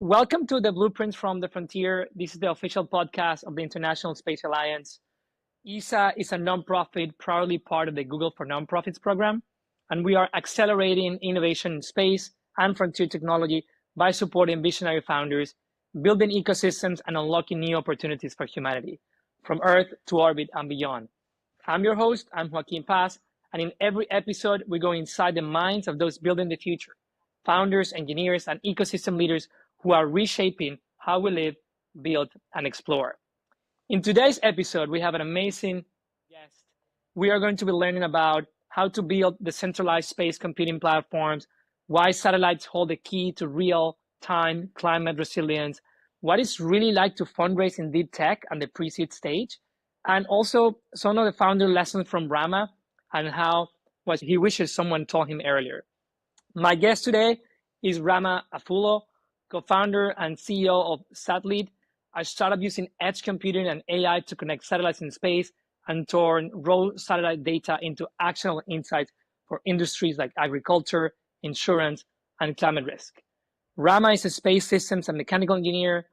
Welcome to the Blueprints from the Frontier. This is the official podcast of the International Space Alliance. ESA is a nonprofit proudly part of the Google for Nonprofits program, and we are accelerating innovation in space and frontier technology by supporting visionary founders, building ecosystems, and unlocking new opportunities for humanity, from Earth to orbit and beyond. I'm your host, I'm Joaquín Paz, and in every episode, we go inside the minds of those building the future, founders, engineers, and ecosystem leaders who are reshaping how we live, build, and explore. In today's episode, we have an amazing guest. We are going to be learning about how to build decentralized space computing platforms, why satellites hold the key to real-time climate resilience, what it's really like to fundraise in deep tech and the pre-seed stage, and also some of the founder lessons from Rama and how what he wishes someone told him earlier. My guest today is Rama Afullo, co-founder and CEO of Satlyt, a startup using edge computing and AI to connect satellites in space and turn raw satellite data into actionable insights for industries like agriculture, insurance, and climate risk. Rama is a space systems and mechanical engineer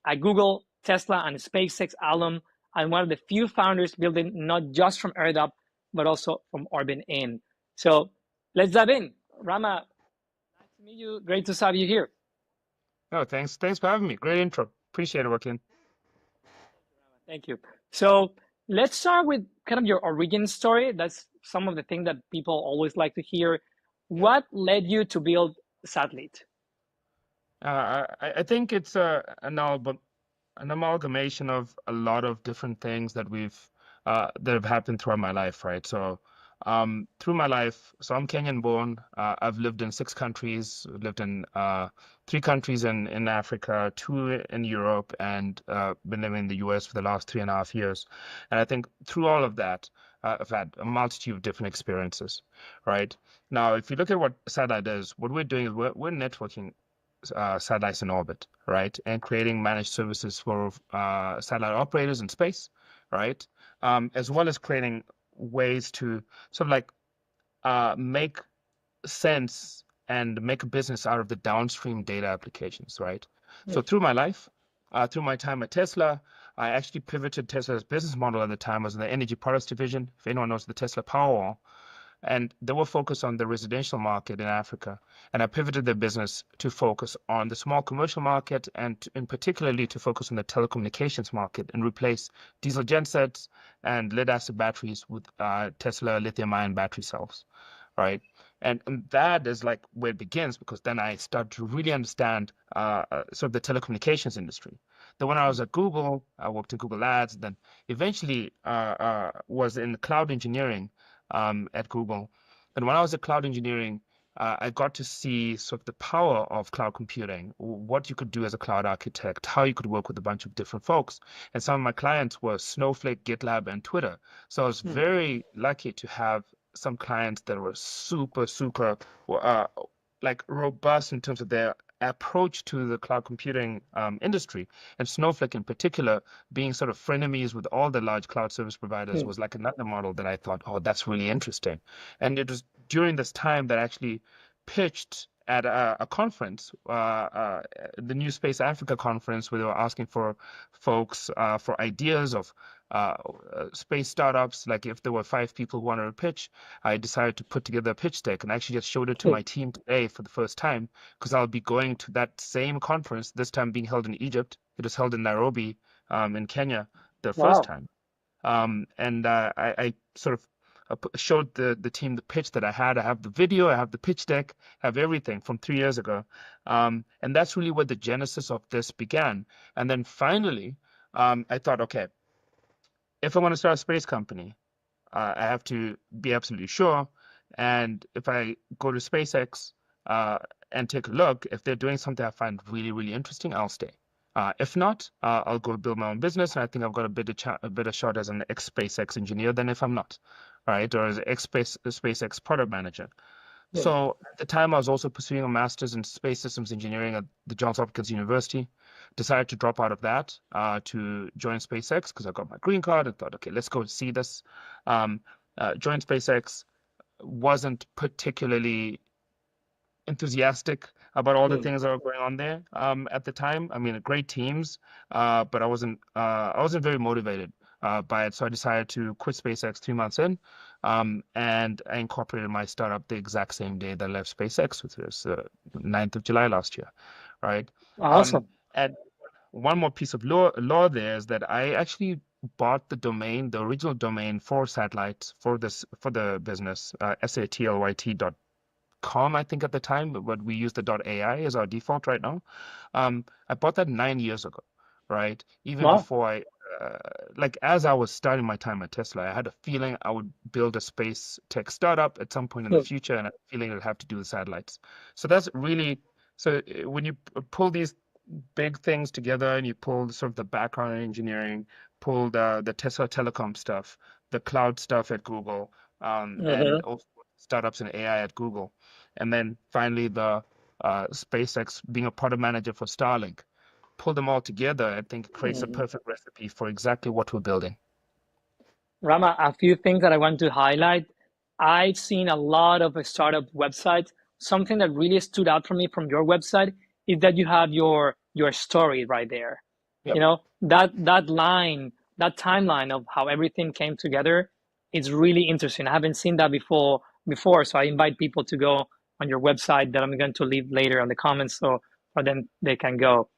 at Google, Tesla, and SpaceX alum, and one of the few founders building not just from Earth up, but also from orbit in. So let's dive in. Rama, nice to meet you. Great to have you here. Oh, thanks for having me. Great intro. Appreciate it, Joaquin. Thank you. So let's start with kind of your origin story. That's some of the things that people always like to hear. Yeah. What led you to build Satlyt? I think it's an amalgamation of a lot of different things that have happened throughout my life, right? So through my life, so I'm Kenyan born. I've lived in 6 countries, lived in 3 countries in Africa, 2 in Europe, and been living in the US for the last 3.5 years. And I think through all of that, I've had a multitude of different experiences, right? Now, if you look at what Satellite is, what we're doing is we're networking satellites in orbit, right? And creating managed services for satellite operators in space, right? As well as creating ways to sort of like make sense and make a business out of the downstream data applications, right? So through my life, through my time at Tesla, I actually pivoted Tesla's business model at the time was in the energy products division. If anyone knows the Tesla Powerwall, and they were focused on the residential market in Africa. And I pivoted their business to focus on the small commercial market and in particularly to focus on the telecommunications market and replace diesel gensets and lead acid batteries with Tesla lithium-ion battery cells, right? And that is like where it begins because then I start to really understand sort of the telecommunications industry. Then when I was at Google, I worked in Google Ads, then eventually was in cloud engineering at Google. And when I was at cloud engineering, I got to see sort of the power of cloud computing, what you could do as a cloud architect, how you could work with a bunch of different folks. And some of my clients were Snowflake, GitLab, and Twitter. So I was very lucky to have some clients that were super like robust in terms of their approach to the cloud computing industry. And Snowflake in particular, being sort of frenemies with all the large cloud service providers was like another model that I thought, oh, that's really interesting. And it was during this time that I actually pitched at a conference, the New Space Africa conference, where they were asking for folks for ideas of space startups. Like if there were 5 people who wanted to pitch, I decided to put together a pitch deck and actually just showed it to my team today for the first time because I'll be going to that same conference, this time being held in Egypt. It was held in Nairobi, in Kenya, the first time. And I sort of showed the team the pitch that I had. I have the video, I have the pitch deck, I have everything from 3 years ago. And that's really where the genesis of this began. And then finally, I thought, okay, if I want to start a space company, I have to be absolutely sure. And if I go to SpaceX and take a look, if they're doing something I find really, really interesting, I'll stay. If not, I'll go build my own business. And I think I've got a better shot as an ex-SpaceX engineer than if I'm not, right? Or as an ex-SpaceX product manager. So at the time, I was also pursuing a master's in space systems engineering at the Johns Hopkins University. Decided to drop out of that to join SpaceX because I got my green card and thought, okay, let's go see this. Joined SpaceX, wasn't particularly enthusiastic about all the Mm. things that were going on there at the time. I mean, great teams, but I wasn't very motivated by it. So I decided to quit SpaceX 3 months in, and I incorporated my startup the exact same day that I left SpaceX, which was 9th of July last year, right? Awesome. And one more piece of law there is that I actually bought the domain, the original domain for Satlyt for the business, satlyt.com, I think at the time, but we use the .ai as our default right now. I bought that 9 years ago, right? Even Wow. before uh, like as I was starting my time at Tesla, I had a feeling I would build a space tech startup at some point in the Mm. future, and I had a feeling I'd have to do the satellites. So that's really so when you pull these big things together and you pull sort of the background engineering, pull the Tesla telecom stuff, the cloud stuff at Google, and Mhm. also startups in AI at Google, and then finally the SpaceX being a product manager for Starlink. Pull them all together, I think it creates a Mhm. perfect recipe for exactly what we're building. Rama, a few things that I want to highlight. I've seen a lot of startup websites. Something that really stood out for me from your website is that you have your story right there. Yep. That line, that timeline of how everything came together is really interesting. I haven't seen that before, so I invite people to go on your website that I'm going to leave later on the comments so for them they can go.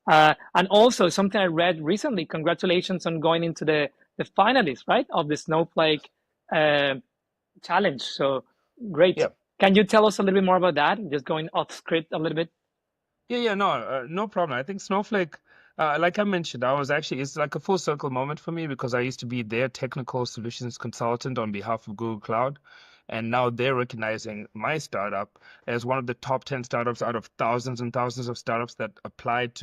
And also something I read recently. Congratulations on going into the finalists, right, of the Snowflake uh, challenge. So great. Yep. Can you tell us a little bit more about that? Just going off script a little bit. Yeah, no, no problem. I think Snowflake, like I mentioned, it's like a full circle moment for me because I used to be their technical solutions consultant on behalf of Google Cloud. And now they're recognizing my startup as one of the top 10 startups out of thousands and thousands of startups that applied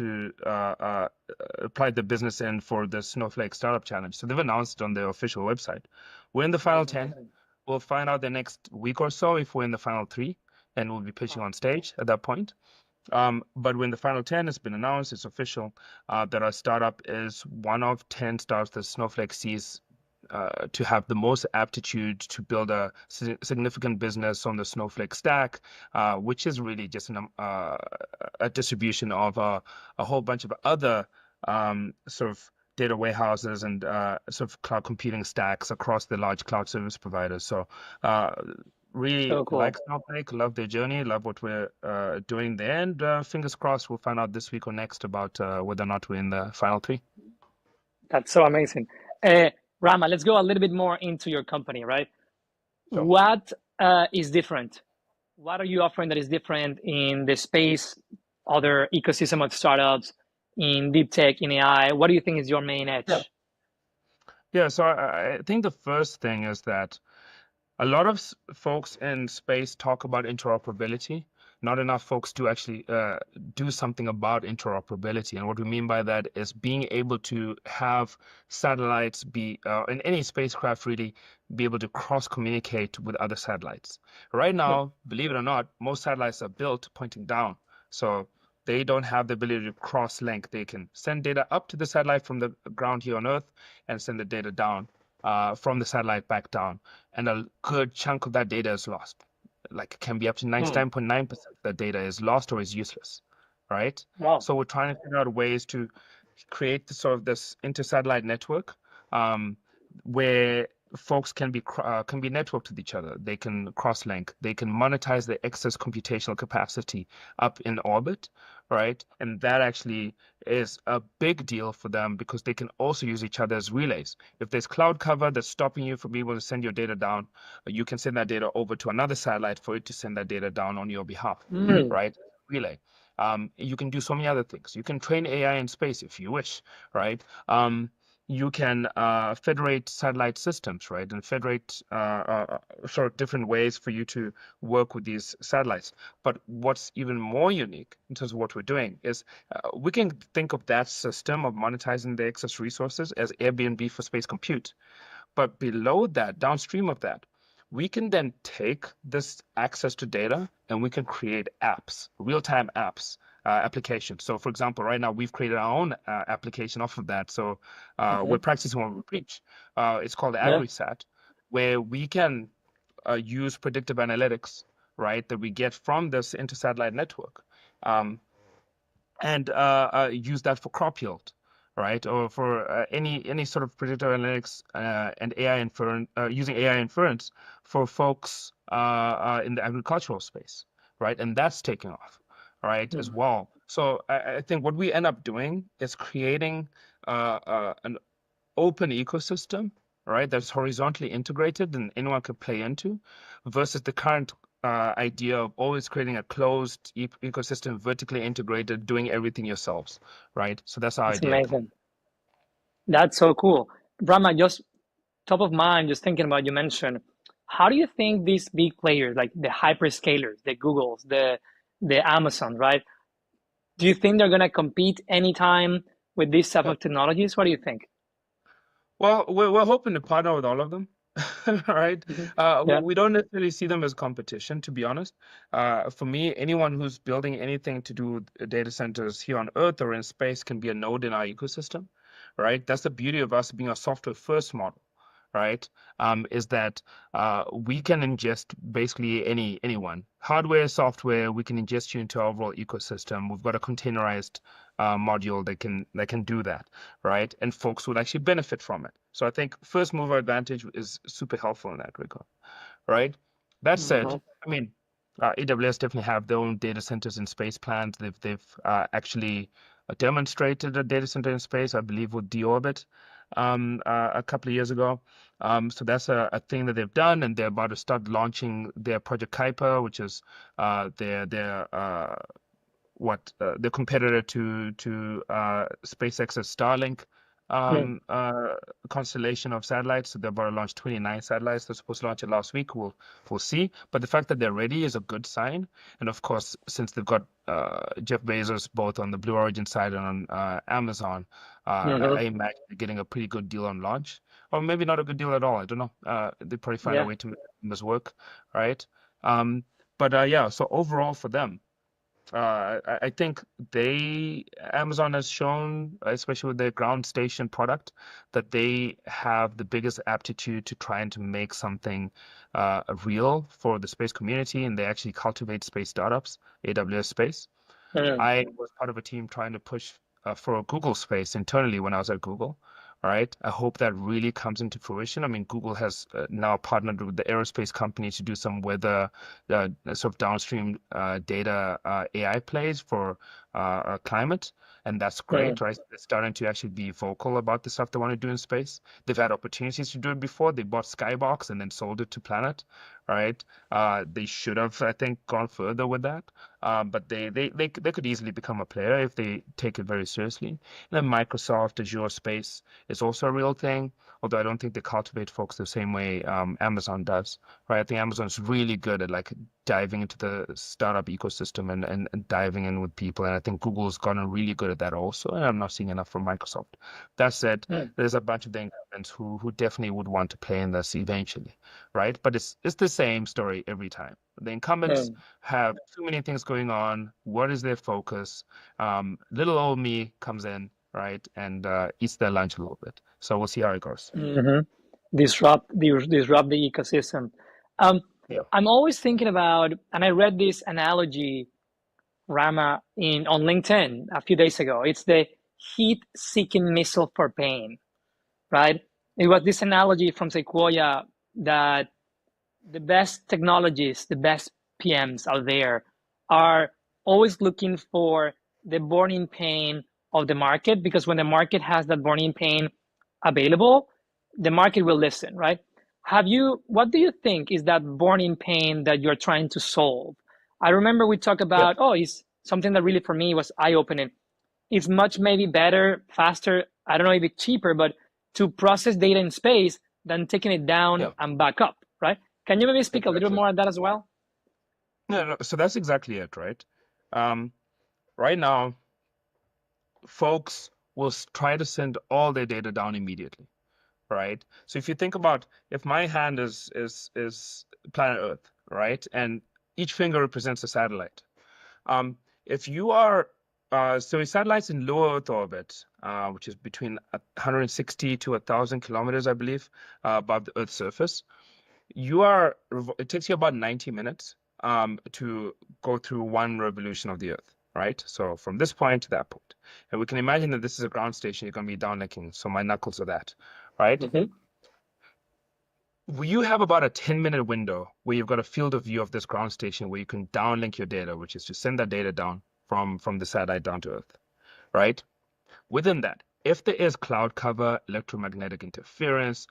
the business in for the Snowflake Startup Challenge. So they've announced it on their official website. We're in the final 10. We'll find out the next week or so if we're in the final three, and we'll be pitching on stage at that point. But when the final 10 has been announced, it's official that our startup is one of 10 startups that Snowflake sees to have the most aptitude to build a significant business on the Snowflake stack, which is really just a distribution of a whole bunch of other sort of data warehouses and sort of cloud computing stacks across the large cloud service providers. So uh, really So cool. like Snowflake, love their journey, love what we're doing there, and fingers crossed we'll find out this week or next about whether or not we're in the final three. That's so amazing. Rama, let's go a little bit more into your company, right? So What is different? What are you offering that is different in the space, other ecosystem of startups, in deep tech, in AI? What do you think is your main yeah, edge? yeah. So I think the first thing is that a lot of folks in space talk about interoperability. Not enough folks do actually do something about interoperability. And what we mean by that is being able to have satellites be, in any spacecraft really, be able to cross communicate with other satellites. Right Hmm. now, believe it or not, most satellites are built pointing down. So they don't have the ability to cross link. They can send data up to the satellite from the ground here on Earth and send the data down from the satellite back down, and a good chunk of that data is lost. Like it can be up to Hmm. 99.9% of that data is lost or is useless, right? Wow. So we're trying to figure out ways to create this inter-satellite network um, where folks can be networked with each other. They can cross-link. They can monetize the excess computational capacity up in orbit, right? And that actually is a big deal for them because they can also use each other as relays. If there's cloud cover that's stopping you from being able to send your data down, you can send that data over to another satellite for it to send that data down on your behalf, Mm. right? Relay. You can do so many other things. You can train AI in space if you wish, right? You can federate satellite systems, right? And federate sort of different ways for you to work with these satellites. But what's even more unique in terms of what we're doing is we can think of that system of monetizing the excess resources as Airbnb for space compute. But below that, downstream of that, we can then take this access to data and we can create apps, real-time apps, applications. So, for example, right now we've created our own application off of that. So we're Mhm. practicing what we preach. It's called Yeah. AgriSat, where we can use predictive analytics, right, that we get from this inter-satellite network. Um, and use that for crop yield, right? Or for any sort of predictive analytics and AI inference, using AI inference for folks in the agricultural space, right? And that's taking off, right, as well. So I think what we end up doing is creating an open ecosystem, right, that's horizontally integrated and anyone could play into, versus the current idea of always creating a closed ecosystem, vertically integrated, doing everything yourselves, right? So that's our It's idea. amazing. That's so cool. Rama, just top of mind, just thinking about you mentioned, how do you think these big players, like the hyperscalers, the Googles, the Amazon, right? Do you think they're gonna compete anytime with these type Yeah. of technologies? What do you think? Well, we're hoping to partner with all of them, right? Yeah. We don't necessarily see them as competition, to be honest. For me, anyone who's building anything to do with data centers here on Earth or in space can be a node in our ecosystem, right? That's the beauty of us being a software first model, right? Is that we can ingest basically anyone, hardware, software. We can ingest you into our overall ecosystem. We've got a containerized module that can do that, right? And folks would actually benefit from it. So I think first mover advantage is super helpful in that regard, right? That said, Mhm. I mean, AWS definitely have their own data centers in space plans. They've actually demonstrated a data center in space, I believe, with deorbit a couple of years ago. So that's a thing that they've done, and they're about to start launching their Project Kuiper, which is their the competitor to SpaceX's Starlink Mm. constellation of satellites. So they're about to launch 29 satellites. They're supposed to launch it last week. We'll see. But the fact that they're ready is a good sign. And of course, since they've got Jeff Bezos both on the Blue Origin side and on Amazon, I Mhm. imagine they're getting a pretty good deal on launch, or maybe not a good deal at all. I don't know. They probably find a Yeah. way to make this work, right? Um, but yeah. So overall, for them. I think Amazon has shown, especially with their ground station product, that they have the biggest aptitude to trying to make something real for the space community, and they actually cultivate space startups, AWS Space. Mm. I was part of a team trying to push for Google Space internally when I was at Google. All right. I hope that really comes into fruition. I mean, Google has now partnered with the aerospace company to do some weather sort of downstream data AI plays for climate. And that's great, Mm. right? They're starting to actually be vocal about the stuff they want to do in space. They've had opportunities to do it before. They bought Skybox and then sold it to Planet, right? They should have, I think, gone further with that. But they could easily become a player if they take it very seriously. And then Microsoft Azure Space is also a real thing, although I don't think they cultivate folks the same way Amazon does, right? I think Amazon's really good at like diving into the startup ecosystem and diving in with people. And I think Google's gotten really good at that also. And I'm not seeing enough from Microsoft. That said, Mm. there's a bunch of the incumbents who definitely would want to play in this eventually, right? But it's the same story every time. The incumbents Mm. have too many things going on. What is their focus? Little old me comes in, right, and eats their lunch a little bit. So we'll see how it goes. Mhm. Disrupt the ecosystem. Um, Yeah. I'm always thinking about, and I read this analogy, Rama, in on LinkedIn a few days ago. It's the heat-seeking missile for pain, right? It was this analogy from Sequoia that the best technologies, the best PMs out there are always looking for the burning pain of the market, because when the market has that burning pain available, the market will listen, right? What do you think is that burning pain that you're trying to solve? I remember we talked Yeah. about, it's something that really for me was eye opening. It's much maybe better, faster, I don't know if it's cheaper, but to process data in space than taking it down Yeah. and back up, right? Can you maybe speak a little Exactly. more on that as well? No, so that's exactly it, right? Um, right now, folks will try to send all their data down immediately, right? So if you think about if my hand is planet Earth, right, and each finger represents a satellite. Um, if you are so satellites in low Earth orbit, which is between 160 to 1,000 kilometers, I believe, above the Earth's surface, it takes you about 90 minutes to go through one revolution of the Earth, right? So from this point to that point. And we can imagine that this is a ground station, you're going to be downlinking. So my knuckles are that, right? Mm-hmm. You have about a 10-minute window where you've got a field of view of this ground station where you can downlink your data, which is to send that data down from the satellite down to Earth, right? Within that, if there is cloud cover, electromagnetic interference,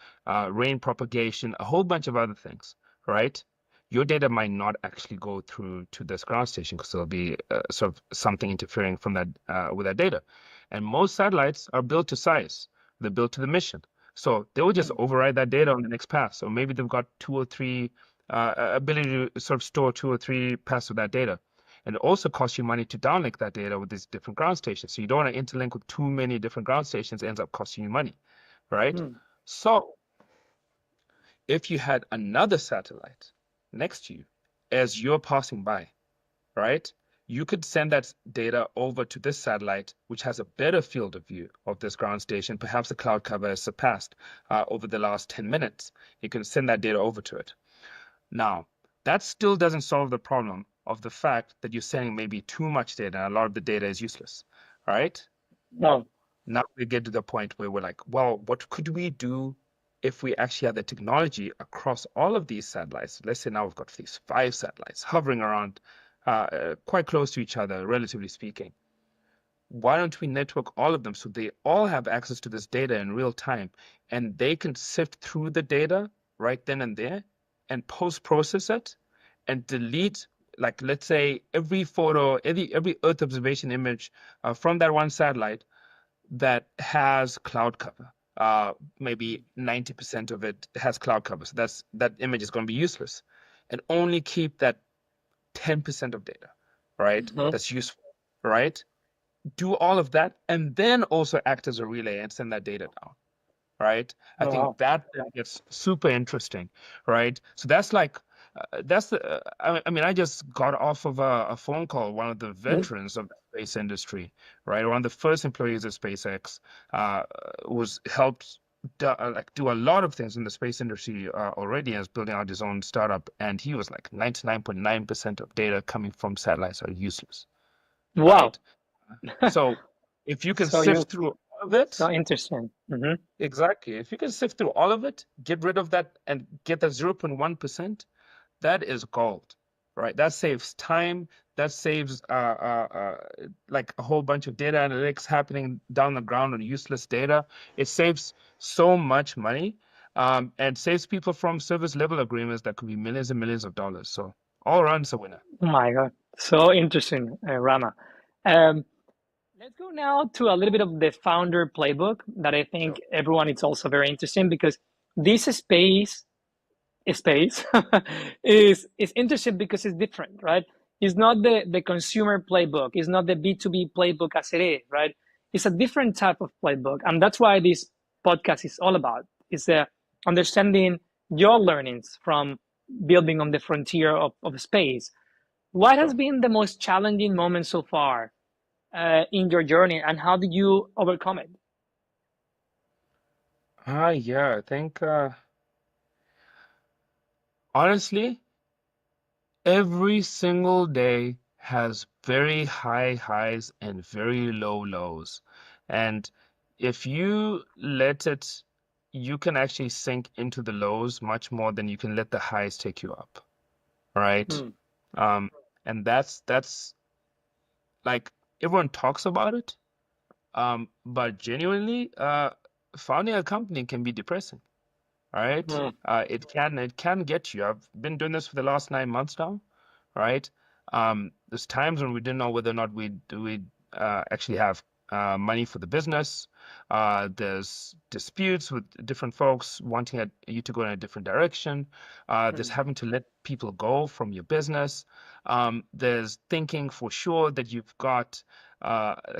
rain propagation, a whole bunch of other things, right? Your data might not actually go through to this ground station because there'll be sort of something interfering from that with that data. And most satellites are built to size. They're built to the mission. So they will just override that data on the next pass. So maybe they've got two or three ability to sort of store two or three passes of that data. And it also costs you money to downlink that data with these different ground stations. So you don't want to interlink with too many different ground stations, it ends up costing you money, right? Mm. So if you had another satellite next to you as you're passing by, right? You could send that data over to this satellite, which has a better field of view of this ground station. Perhaps the cloud cover has surpassed over the last 10 minutes. You can send that data over to it. Now, that still doesn't solve the problem of the fact that you're sending maybe too much data and a lot of the data is useless, right? No. Now we get to the point where we're like, well, what could we do if we actually had the technology across all of these satellites? Let's say now we've got these 5 satellites hovering around quite close to each other, relatively speaking. Why don't we network all of them so they all have access to this data in real time and they can sift through the data right then and there and post-process it and delete, like, let's say every photo, every Earth observation image from that one satellite that has cloud cover. Maybe 90% of it has cloud cover. So that image is going to be useless. And only keep that 10% of data, right? Mm-hmm. That's useful, right? Do all of that and then also act as a relay and send that data down, right? I Oh, think wow. that then gets super interesting, right? So that's like, I mean, I just got off of a phone call, one of the Mm. veterans of the space industry, right? One of the first employees of SpaceX was helped do a lot of things in the space industry already and is building out his own startup. And he was like 99.9% of data coming from satellites are useless, Wow. right? So if you can So you sift through all of so it, interesting. Mm-hmm. exactly. If you can sift through all of it, get rid of that and get that 0.1%, that is gold, right? That saves time. That saves like a whole bunch of data analytics happening down the ground on useless data. It saves so much money, and saves people from service level agreements that could be millions and millions of dollars. So all around it's a winner. Oh my God. So interesting, Rama. Um, let's go now to a little bit of the founder playbook that I think Sure. everyone is also very interesting because this space is interesting because it's different, right? It's not the consumer playbook. It's not the B2B playbook as it is, right? It's a different type of playbook. And that's why this podcast is all about. It's understanding your learnings from building on the frontier of space. What has Sure. been the most challenging moment so far in your journey and how did you overcome it? Yeah, I think honestly, every single day has very high highs and very low lows. And if you let it, you can actually sink into the lows much more than you can let the highs take you up, right? Hmm. Um, and that's like everyone talks about it, but genuinely, founding a company can be depressing, right? Hmm. It can get you. I've been doing this for the last 9 months now, right? There's times when we didn't know whether or not we'd actually have money for the business. There's disputes with different folks wanting you to go in a different direction. There's Hmm. having to let people go from your business. There's thinking for sure that you've got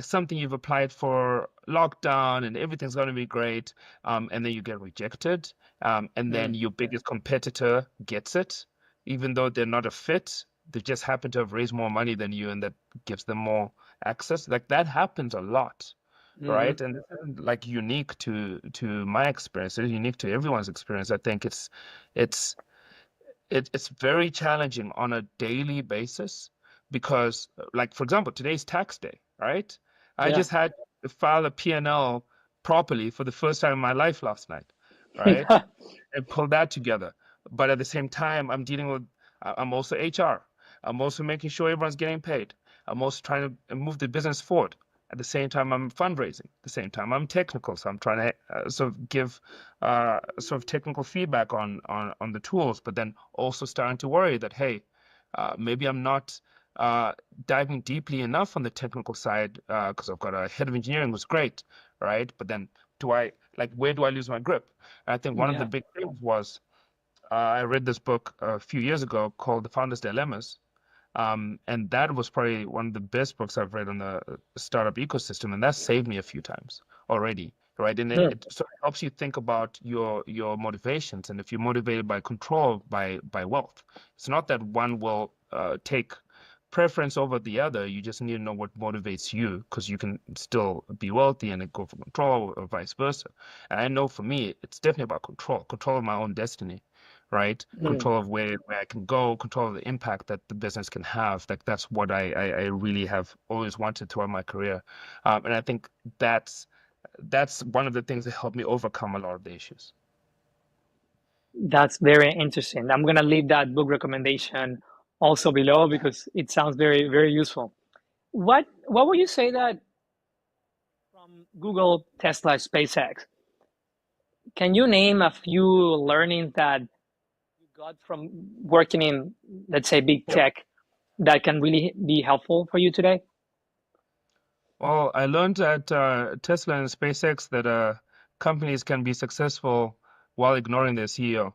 something you've applied for lockdown and everything's going to be great, and then you get rejected, and then Hmm. your biggest competitor gets it, even though they're not a fit. They just happen to have raised more money than you, and that gives them more access. Like that happens a lot, Hmm. right? And this isn't like unique to my experience. It's unique to everyone's experience. I think it's it's very challenging on a daily basis because, like, for example, today's tax day, right? I Yeah. just had to file a P&L properly for the first time in my life last night, right? And pull that together. But at the same time, I'm dealing with, I'm also HR. I'm also making sure everyone's getting paid. I'm also trying to move the business forward. At the same time, I'm fundraising. At the same time, I'm technical. So I'm trying to sort of give sort of technical feedback on the tools, but then also starting to worry that, hey, maybe I'm not uh, diving deeply enough on the technical side because I've got a head of engineering who's great, right? But then where do I lose my grip? I think one of the Yeah. big things was I read this book a few years ago called The Founder's Dilemmas. And that was probably one of the best books I've read on the startup ecosystem. And that saved me a few times already, right? And then Hmm. it sort of helps you think about your motivations. And if you're motivated by control, by wealth, it's not that one will take preference over the other. You just need to know what motivates you because you can still be wealthy and then go for control or vice versa. And I know for me, it's definitely about control of my own destiny, right? Hmm. Control of where I can go, control of the impact that the business can have. Like that's what I really have always wanted throughout my career. And I think that's one of the things that helped me overcome a lot of the issues. That's very interesting. I'm gonna leave that book recommendation also below because it sounds very, very useful. What would you say that from Google, Tesla, SpaceX? Can you name a few learnings that you got from working in, let's say, big Yep. tech that can really be helpful for you today? Well, I learned at Tesla and SpaceX that companies can be successful while ignoring their CEO.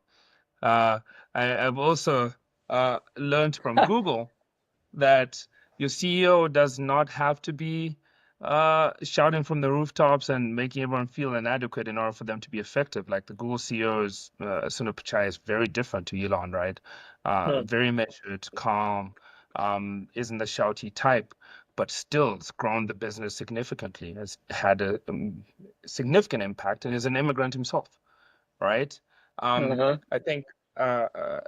Uh, I've also learned from Google that your CEO does not have to be shouting from the rooftops and making everyone feel inadequate in order for them to be effective. Like the Google CEO is Sundar Pichai is very different to Elon, right? Hmm. Very measured, calm, isn't the shouty type, but still has grown the business significantly, has had a significant impact, and is an immigrant himself, right? Um, Uh-huh. I think,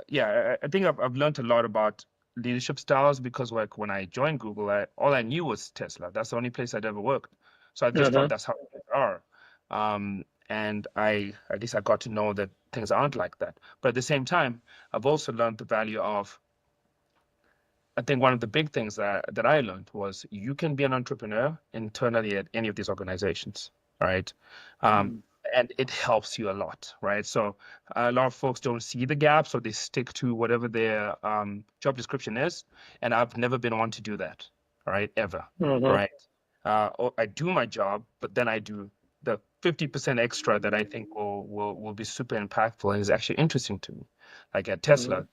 yeah, I think I've learned a lot about leadership styles because like when I joined Google, all I knew was Tesla. That's the only place I'd ever worked. So I just thought Uh-huh. that's how things are. And at least I got to know that things aren't like that. But at the same time, I've also learned the value of, I think one of the big things that I learned was you can be an entrepreneur internally at any of these organizations, right? Um, Mm. and it helps you a lot, right? So a lot of folks don't see the gap, so they stick to whatever their job description is. And I've never been one to do that, right? Ever, Uh-huh. right? I do my job, but then I do the 50% extra that I think will be super impactful and is actually interesting to me. Like at Uh-huh. Tesla,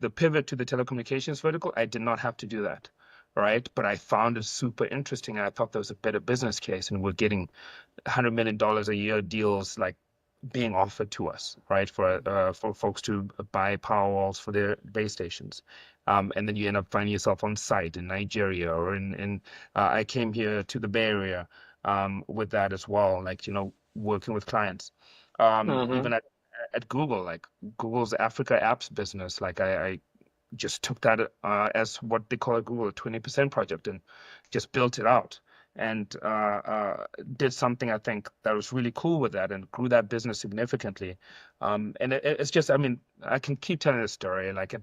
the pivot to the telecommunications vertical, I did not have to do that, right? But I found it super interesting, and I thought there was a better business case, and we're getting $100 million a year deals like being offered to us, right? For folks to buy power walls for their base stations. And then you end up finding yourself on site in Nigeria or in I came here to the Bay Area with that as well, like, working with clients. Uh-huh. Even at Google, like Google's Africa apps business, like I just took that as what they call at Google a 20% project and just built it out and did something I think that was really cool with that and grew that business significantly. And it's just, I mean, I can keep telling this story. Like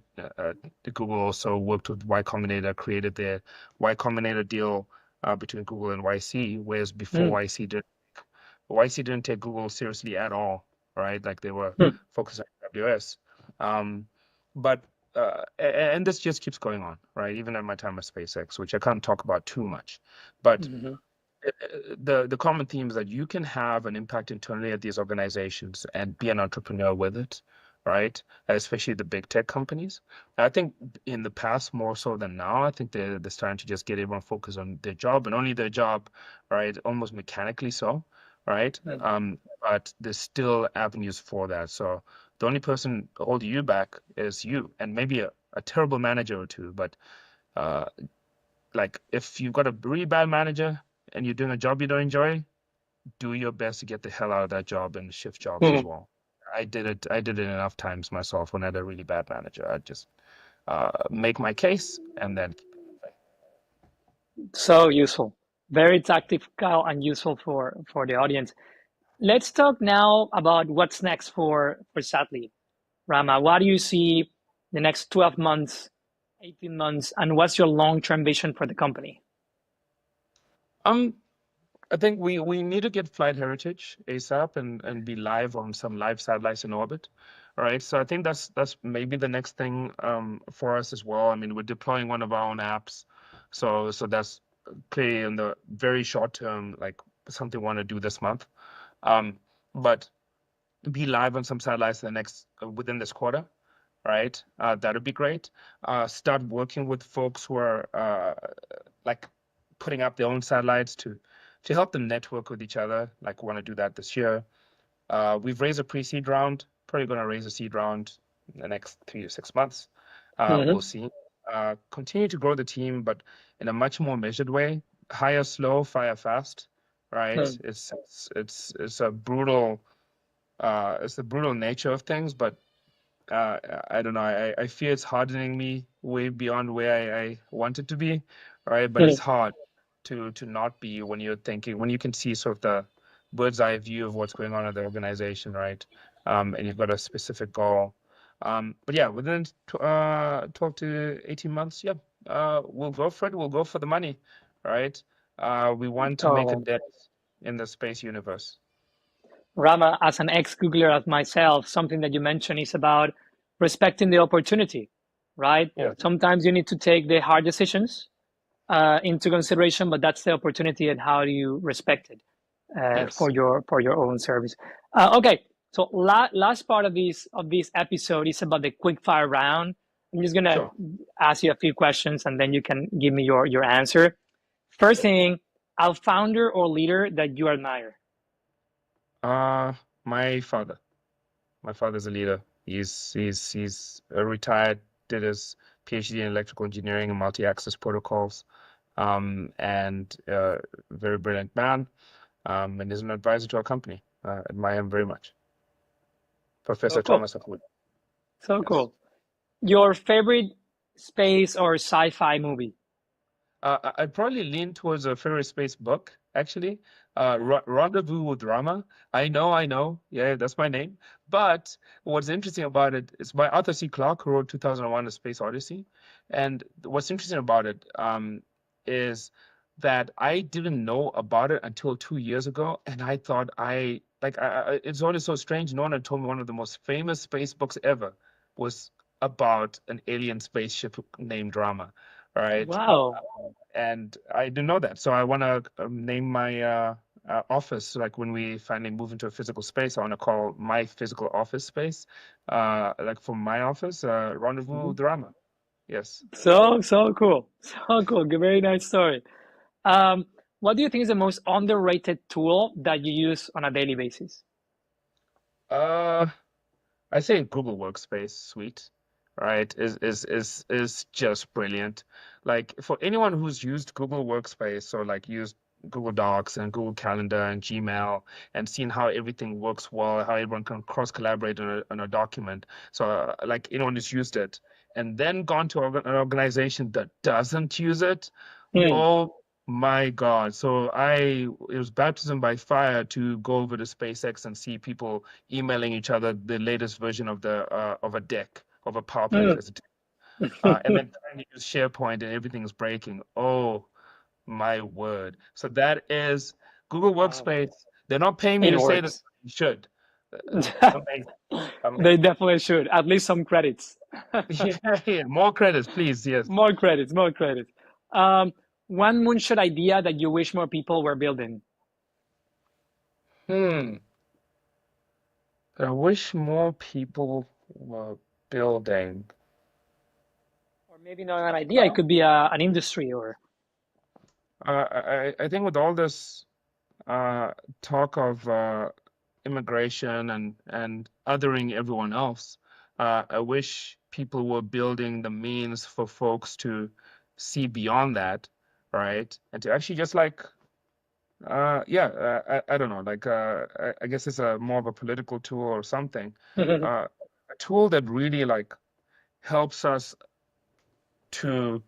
Google also worked with Y Combinator, created their Y Combinator deal between Google and YC, whereas before Mm. YC didn't take Google seriously at all, right? Like they were Hmm. focused on AWS. Um, but and this just keeps going on, right? Even at my time at SpaceX, which I can't talk about too much. But Mhm. the common theme is that you can have an impact internally at these organizations and be an entrepreneur with it, right? Especially the big tech companies. I think in the past more so than now, I think they're starting to just get everyone focused on their job and only their job, right? Almost mechanically so, right? Mm. But there's still avenues for that. So the only person holding you back is you, and maybe a terrible manager or two, but uh, like if you've got a really bad manager and you're doing a job you don't enjoy, do your best to get the hell out of that job and shift jobs as Mhm. well. I did it enough times myself when I had a really bad manager. I just make my case and then keep it moving. So useful, very tactical and useful for the audience. Let's talk now about what's next for Satlyt. Rama, what do you see the next 12 months, 18 months, and what's your long-term vision for the company? Um, I think we need to get flight heritage ASAP and be live on some live satellites in orbit. All right. So I think that's maybe the next thing for us as well. I mean, we're deploying one of our own apps. So that's clearly in the very short term, like something we want to do this month. Um, but be live on some satellites in the next within this quarter, right? That would be great. Start working with folks who are like putting up their own satellites to help them network with each other. Like, want to do that this year. We've raised a pre-seed round. Probably going to raise a seed round in the next 3 to 6 months. We'll Mm-hmm. see. Continue to grow the team, but in a much more measured way. Hire slow, fire fast, right? It's a brutal it's the brutal nature of things, but uh, I don't know. I fear it's hardening me way beyond where I want it to be, right? But it's hard to not be when you're thinking, when you can see sort of the bird's eye view of what's going on at the organization, right? And you've got a specific goal. But yeah, within 12 to 18 months, yeah, we'll go for it. We'll go for the money, right? We want to make a So, dent in the space universe. Rama, as an ex-Googler as myself, something that you mentioned is about respecting the opportunity, right? Yeah. Sometimes you need to take the hard decisions into consideration, but that's the opportunity, and how do you respect it Yes. for your own service? Okay, so last part of this episode is about the quick fire round. I'm just gonna Sure. ask you a few questions, and then you can give me your answer. First thing, a founder or leader that you admire. Uh, my father. My father's a leader. He's retired, did his PhD in electrical engineering and multi-access protocols, and very brilliant man, and is an advisor to our company. Admire him very much. So Professor cool. Thomas Afullo. So Yes. cool. Your favorite space or sci-fi movie? I'd probably lean towards a favorite space book, actually. Rendezvous with Rama. I know. Yeah, that's my name. But what's interesting about it is by Arthur C. Clarke, who wrote 2001: A Space Odyssey. And what's interesting about it is that I didn't know about it until 2 years ago, and I thought it's always so strange. No one had told me one of the most famous space books ever was about an alien spaceship named Rama, right? Wow. And I didn't know that. So I want to name my office, like when we finally move into a physical space, I want to call my physical office space, like for my office, Rendezvous Mhm. Drama. Yes. So cool. So cool. Very nice story. Um, what do you think is the most underrated tool that you use on a daily basis? Uh, I say Google Workspace suite, right, is just brilliant. Like for anyone who's used Google Workspace or like used Google Docs and Google Calendar and Gmail and seen how everything works well, how everyone can cross collaborate on a document. So like anyone who's used it and then gone to an organization that doesn't use it, Hmm. oh my God. So it was baptism by fire to go over to SpaceX and see people emailing each other the latest version of a deck of a PowerPoint Hmm. presentation, and then trying to use SharePoint and everything's breaking. Oh my word! So that is Google Wow. Workspace. They're not paying me It to say that works. you should. Amazing, They amazing. definitely should. At least some credits. Yeah, yeah. More credits, please. Yes. More credits, more credits. Um, one moonshot idea that you wish more people were building. Hmm. I wish more people were building. Or maybe not an idea, it could be an industry or. I think with all this uh, talk of immigration and othering everyone else, I wish people were building the means for folks to see beyond that, right? And to actually just like, yeah, I don't know, like I guess it's a more of a political tool or something, a tool that really like helps us to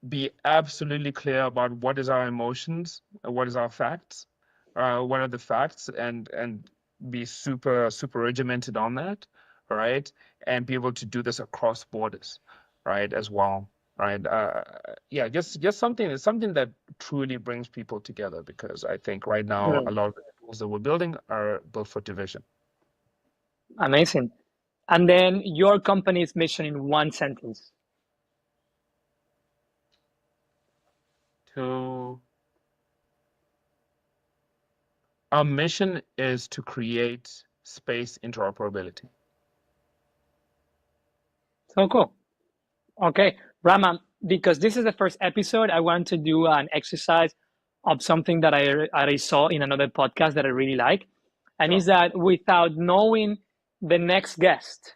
be absolutely clear about what is our emotions, what is our facts, what are the facts, and be super regimented on that, right? And be able to do this across borders, right, as well, right? Yeah, just something that truly brings people together, because I think right now a Hmm. lot of the tools that we're building are built for division. Amazing. And then your company's mission in one sentence. To Our mission is to create space interoperability. So cool. Okay, Rama, because this is the first episode, I want to do an exercise of something that I saw in another podcast that I really like. And Sure. is that without knowing the next guest,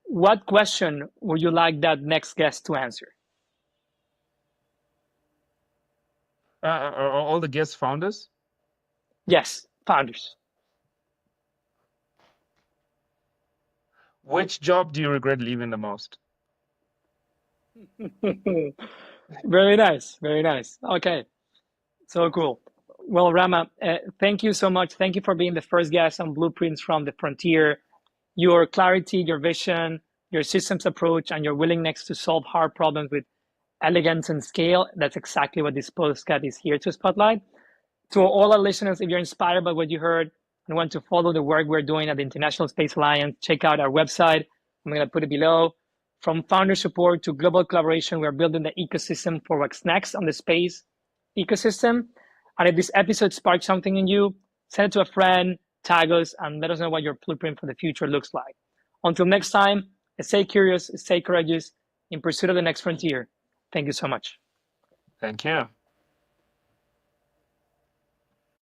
what question would you like that next guest to answer? Are all the guest founders? Yes, founders. Which job do you regret leaving the most? Very nice, very nice. Okay, so cool. Well, Rama, thank you so much. Thank you for being the first guest on Blueprints from the Frontier. Your clarity, your vision, your systems approach, and your willingness to solve hard problems with elegance and scale. That's exactly what this podcast is here to spotlight. To all our listeners, if you're inspired by what you heard and want to follow the work we're doing at the International Space Alliance, check out our website. I'm going to put it below. From founder support to global collaboration, we're building the ecosystem for what's next on the space ecosystem. And if this episode sparked something in you, send it to a friend, tag us, and let us know what your blueprint for the future looks like. Until next time, stay curious, stay courageous in pursuit of the next frontier. Thank you so much. Thank you.